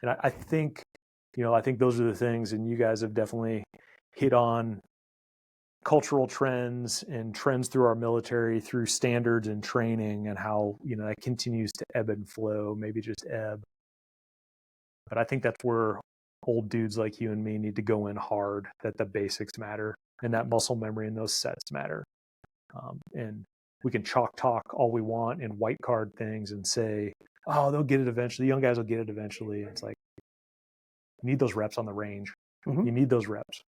And I think, I think those are the things, and you guys have definitely hit on cultural trends and trends through our military, through standards and training, and how, that continues to ebb and flow, maybe just ebb. But I think that's where old dudes like you and me need to go in hard, that the basics matter and that muscle memory and those sets matter. And we can chalk talk all we want and white card things and say, oh, they'll get it eventually. The young guys will get it eventually. It's like, you need those reps on the range. Mm-hmm. You need those reps.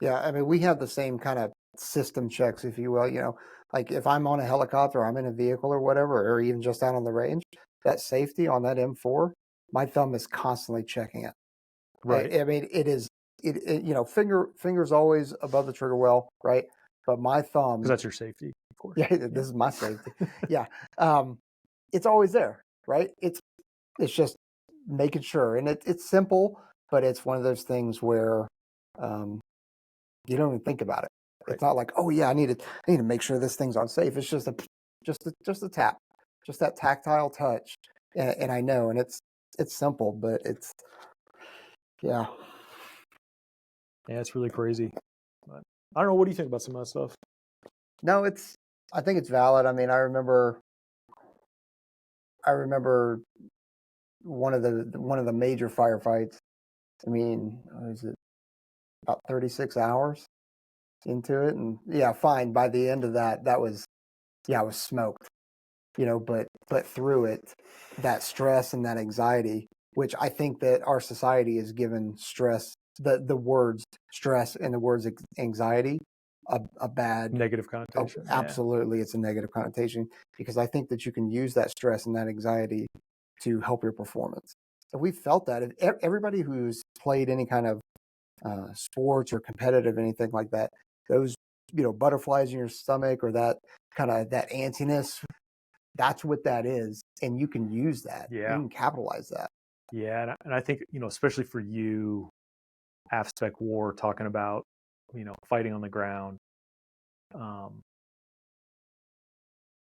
Yeah, I mean, we have the same kind of system checks, if you will. Like if I'm on a helicopter, I'm in a vehicle or whatever, or even just out on the range, that safety on that M4, my thumb is constantly checking it. Right. I mean, it is, fingers always above the trigger well, right? But my thumb, Because that's your safety, of course. yeah, this is my safety. Yeah. It's always there, right? It's just making sure. And it's simple, but it's one of those things where you don't even think about it. Right. It's not like, oh yeah, I need to make sure this thing's on safe. It's just a tap, just that tactile touch. And I know, and it's simple, but it's, yeah. Yeah, it's really crazy. But I don't know. What do you think about some of that stuff? No, I think it's valid. I mean, I remember one of the major firefights. I mean, was it about 36 hours into it? And yeah, fine. By the end of that was, I was smoked, but through it, that stress and that anxiety, which I think that our society has given stress, the words stress and the words anxiety, a bad negative connotation. Absolutely. It's a negative connotation, because I think that you can use that stress and that anxiety to help your performance. And we've felt that. Everybody who's played any kind of sports or competitive, anything like that, those, butterflies in your stomach, or that kind of that antsiness, that's what that is. And you can use that. Yeah. You can capitalize that. Yeah. And I think, especially for you, AFSPEC war, talking about, fighting on the ground.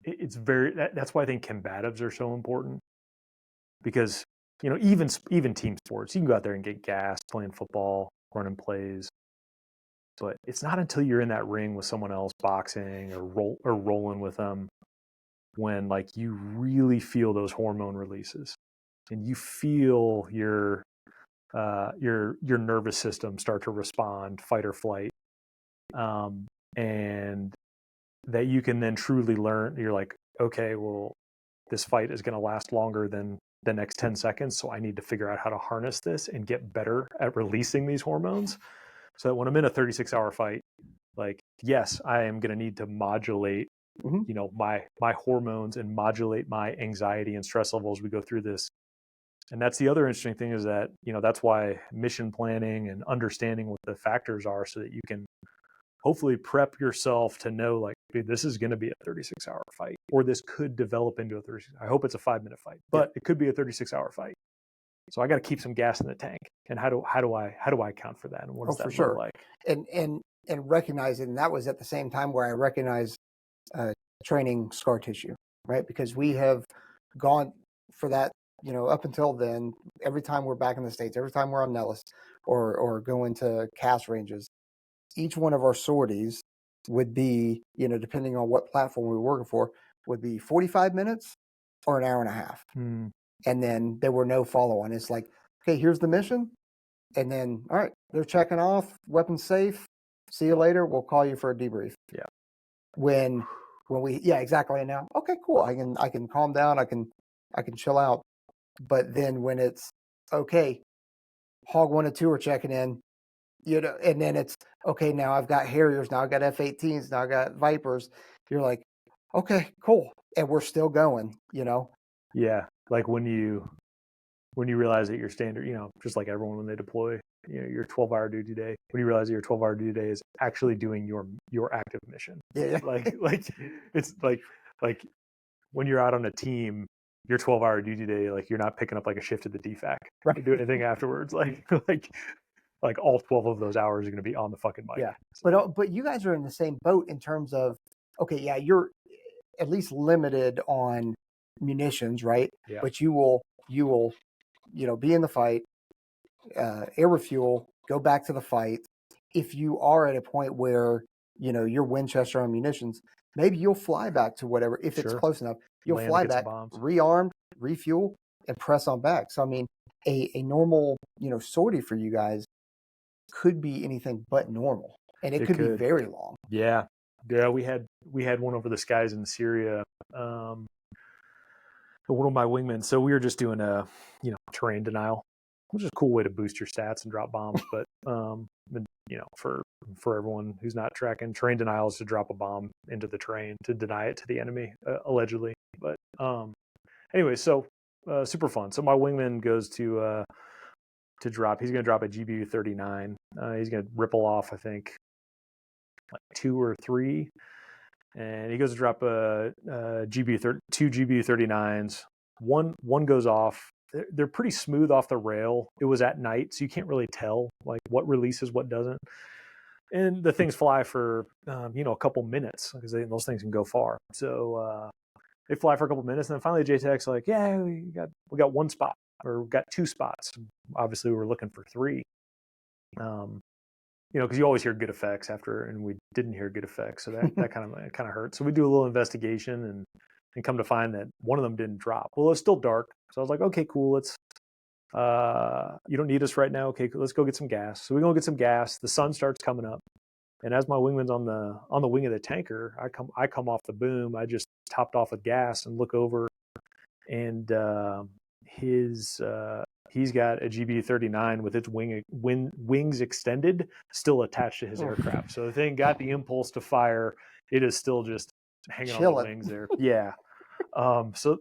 It's that's why I think combatives are so important, because, even team sports, you can go out there and get gassed playing football, running plays, but it's not until you're in that ring with someone else boxing or rolling with them, when like you really feel those hormone releases and you feel your nervous system start to respond, fight or flight, and that you can then truly learn. You're like, okay, well, this fight is going to last longer than the next 10 seconds, so I need to figure out how to harness this and get better at releasing these hormones, so that when I'm in a 36-hour fight, like, yes, I am going to need to modulate, my hormones and modulate my anxiety and stress levels as we go through this. And that's the other interesting thing, is that, that's why mission planning and understanding what the factors are, so that you can hopefully prep yourself to know, like, this is going to be a 36-hour fight, or this could develop into a 36. I hope it's a 5-minute fight, but it could be a 36-hour fight. So I got to keep some gas in the tank. And how do I account for that? And what does that look like? And recognize it. And that was at the same time where I recognized training scar tissue, right? Because we have gone for that, up until then, every time we're back in the States, every time we're on Nellis or going to cast ranges, each one of our sorties would be, depending on what platform we were working for, would be 45 minutes or an hour and a half. And then there were no follow-on. It's like, okay, here's the mission. And then, all right, they're checking off, weapons safe. See you later. We'll call you for a debrief. Yeah. When we, exactly. And now, okay, cool. I can calm down. I can chill out. But then when it's, okay, Hog 1 and 2 are checking in, and then it's, okay, now I've got Harriers, now I've got F-18s, now I've got Vipers. You're like, okay, cool. And we're still going, Yeah. Like when you realize that your standard, just like everyone when they deploy, your 12-hour duty day, when you realize that your 12-hour duty day is actually doing your active mission. Yeah. Like it's like when you're out on a team, your 12-hour duty day, like you're not picking up like a shift at the DFAC to do anything afterwards. Like all 12 of those hours are going to be on the fucking mic. Yeah. But you guys are in the same boat in terms of, okay, yeah, you're at least limited on munitions, right? Yeah. But you will be in the fight, air refuel, go back to the fight. If you are at a point where, your Winchester ammunitions, maybe you'll fly back to whatever, if it's Sure. close enough, you'll Land to fly get some back, bombs. rearmed, refuel, and press on back. So, I mean, a normal, sortie for you guys could be anything but normal. And it could be very long. Yeah. Yeah, we had one over the skies in Syria. One of my wingmen. So we were just doing a, terrain denial, which is a cool way to boost your stats and drop bombs. But for everyone who's not tracking, terrain denial is to drop a bomb into the terrain to deny it to the enemy, allegedly. But anyway, so super fun. So my wingman goes to drop. He's going to drop a GBU-39. He's going to ripple off, I think, like 2 or 3. And he goes to drop two GBU-39s. One goes off. They're pretty smooth off the rail. It was at night, so you can't really tell like what releases, what doesn't. And the things fly for a couple minutes because those things can go far. So they fly for a couple minutes, and then finally JTAC's like, "Yeah, we got one spot, or we got 2 spots." Obviously, we were looking for 3. Because you always hear good effects after, and we didn't hear good effects, so that kind of hurt. So we do a little investigation and come to find that one of them didn't drop. Well, it was still dark, so I was like, okay, cool. Let's you don't need us right now. Okay, let's go get some gas. So we go get some gas. The sun starts coming up, and as my wingman's on the wing of the tanker, I come off the boom. I just topped off with gas and look over, and he's got a GBU-39 with its wings extended, still attached to his aircraft. So the thing got the impulse to fire. It is still just hanging on the wings there. Yeah. So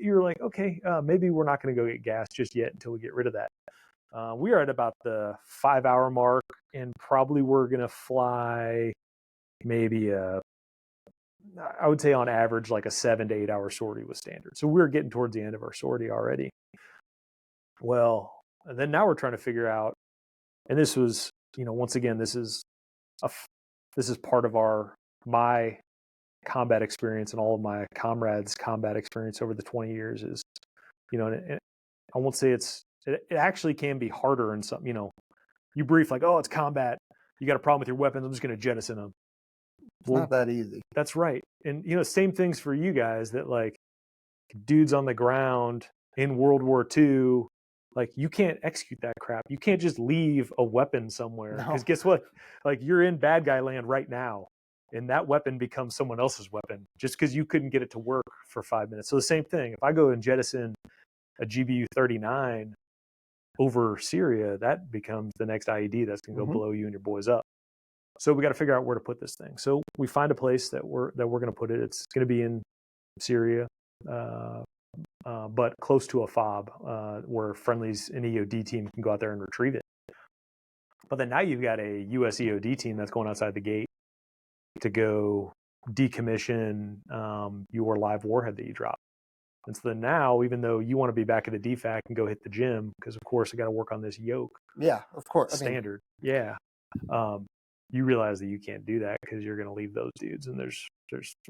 you're like, okay, maybe we're not going to go get gas just yet until we get rid of that. We are at about the 5-hour mark, and probably we're going to fly maybe I would say on average like a 7 to 8 hour sortie was standard. So we're getting towards the end of our sortie already. Well, and then now we're trying to figure out, and this was, once again, this is part of my combat experience and all of my comrades' combat experience over the 20 years is, and I won't say it actually can be harder in some, you brief like, oh, it's combat, you got a problem with your weapons, I'm just going to jettison them. It's not that easy. That's right. And, same things for you guys, that like dudes on the ground in World War II, like you can't execute that crap. You can't just leave a weapon somewhere, because guess what? Like you're in bad guy land right now, and that weapon becomes someone else's weapon just because you couldn't get it to work for 5 minutes. So the same thing, if I go and jettison a GBU-39 over Syria, that becomes the next IED that's going to go blow you and your boys up. So we got to figure out where to put this thing. So we find a place that we're going to put it. It's going to be in Syria, but close to a fob where friendlies and EOD team can go out there and retrieve it. But then now you've got a US EOD team that's going outside the gate to go decommission your live warhead that you drop. And so then now, even though you want to be back at the DFAC and go hit the gym, because of course I got to work on this yoke. Yeah, of course. Standard. Yeah. You realize that you can't do that because you're going to leave those dudes. And there's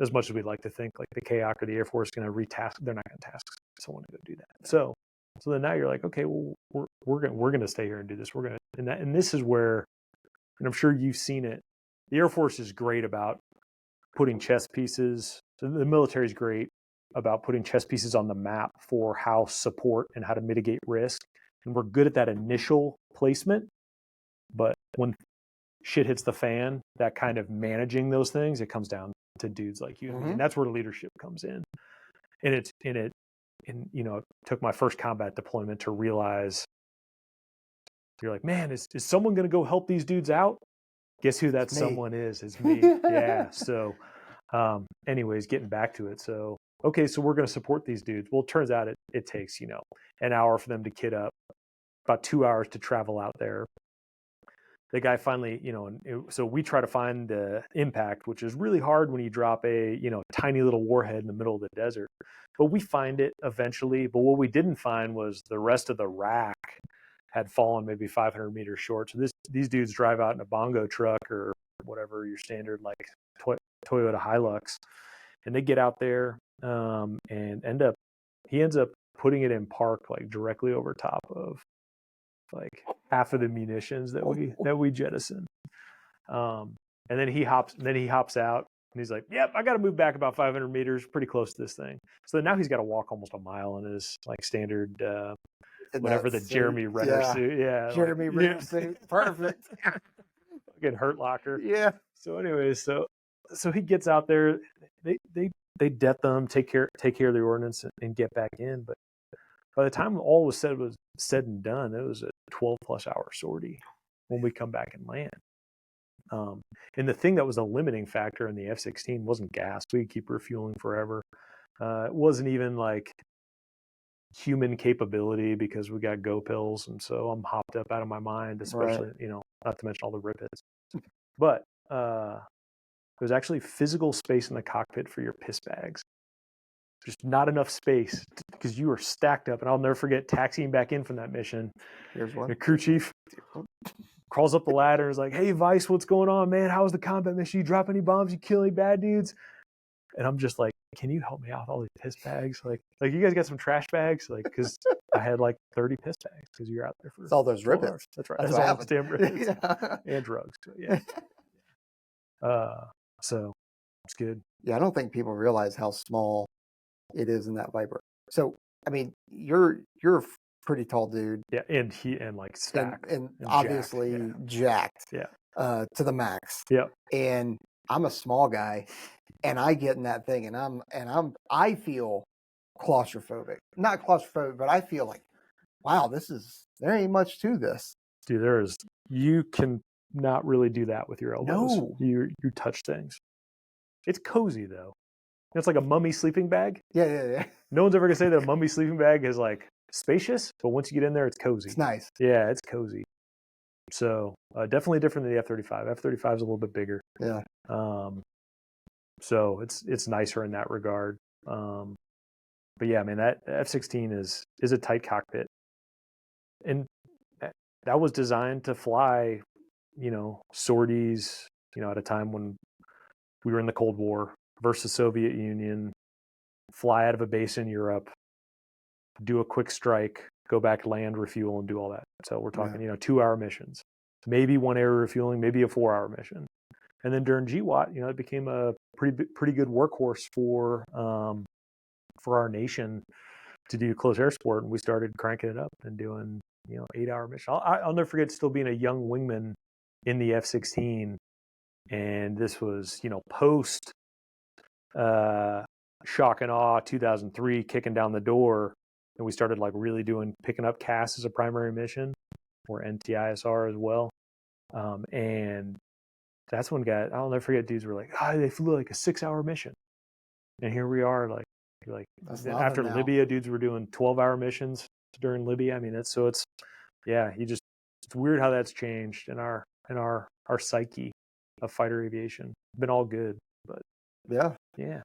as much as we'd like to think, like the KOC or the Air Force is going to retask, they're not going to task someone to go do that. So then now you're like, okay, well, we're going to stay here and do this. We're going to, and this is where, and I'm sure you've seen it. The Air Force is great about putting chess pieces. The military is great about putting chess pieces on the map for how support and how to mitigate risk. And we're good at that initial placement. But when shit hits the fan, that kind of managing those things, it comes down to dudes like you. And that's where leadership comes in. And it took my first combat deployment to realize, you're like, man, is someone going to go help these dudes out? Guess who that someone is? It's me. Yeah. So anyways, getting back to it. So, okay, so we're going to support these dudes. Well, it turns out it takes, an hour for them to kit up, about 2 hours to travel out there. The guy finally, so we try to find the impact, which is really hard when you drop a, tiny little warhead in the middle of the desert. But we find it eventually. But what we didn't find was the rest of the rack had fallen maybe 500 meters short. So these dudes drive out in a bongo truck or whatever your standard like Toyota Hilux, and they get out there and he ends up putting it in park like directly over top of like half of the munitions that we jettison. And then he hops out and he's like, "Yep, I got to move back about 500 meters, pretty close to this thing." So now he's got to walk almost a mile in his like standard whatever the Jeremy Renner suit. Yeah, Jeremy Renner suit. Perfect. Fucking Hurt Locker. Yeah. So anyways, so he gets out there. They det them, take care of the ordnance, and get back in. But by the time all was said and done, it was a 12+ hour sortie when we come back and land. And the thing that was a limiting factor in the F-16 wasn't gas. We could keep refueling forever. It wasn't even like human capability because we got go pills, and so I'm hopped up out of my mind, especially not to mention all the ripets. But there's actually physical space in the cockpit for your piss bags. Just not enough space because you are stacked up. And I'll never forget taxiing back in from that mission. Here's one. The crew chief crawls up the ladder and is like, "Hey, Vice, what's going on, man? How was the combat mission? You drop any bombs? You kill any bad dudes?" And I'm just like, "Can you help me out with all these piss bags? Like you guys got some trash bags? Like, because I had like 30 piss bags because you're out there for it's all those ripets. That's right. That's all those damn ripets and drugs. So, yeah. So it's good. Yeah, I don't think people realize how small it is in that Viper. So, I mean, you're a pretty tall dude. Yeah, and like stacked and obviously jacked. Yeah. To the max. Yeah. And I'm a small guy, and I get in that thing, and I feel claustrophobic. Not claustrophobic, but I feel like, wow, there ain't much to this. Dude, you can not really do that with your elbows. No. You touch things. It's cozy though. It's like a mummy sleeping bag. Yeah. No one's ever gonna say that a mummy sleeping bag is like spacious, but once you get in there, it's cozy. It's nice. Yeah, it's cozy. So definitely different than the F-35. F-35 is a little bit bigger. Yeah. So it's nicer in that regard. But yeah, I mean that F-16 is a tight cockpit, and that was designed to fly, sorties, at a time when we were in the Cold War versus Soviet Union, fly out of a base in Europe, do a quick strike, go back, land, refuel, and do all that. So we're talking, 2-hour missions, maybe 1 area refueling, maybe a 4-hour mission. And then during GWAT, it became a pretty good workhorse for our nation to do close air support, and we started cranking it up and doing 8-hour mission. I'll never forget still being a young wingman in the F-16, and this was post shock and awe 2003 kicking down the door, and we started like really picking up CAS as a primary mission, or NTISR as well, and that's when I'll never forget, dudes were like, they flew like a 6-hour mission, and here we are like after Libya, dudes were doing 12-hour missions during Libya. I mean, it's weird how that's changed in our psyche of fighter aviation. It's been all good, but yeah.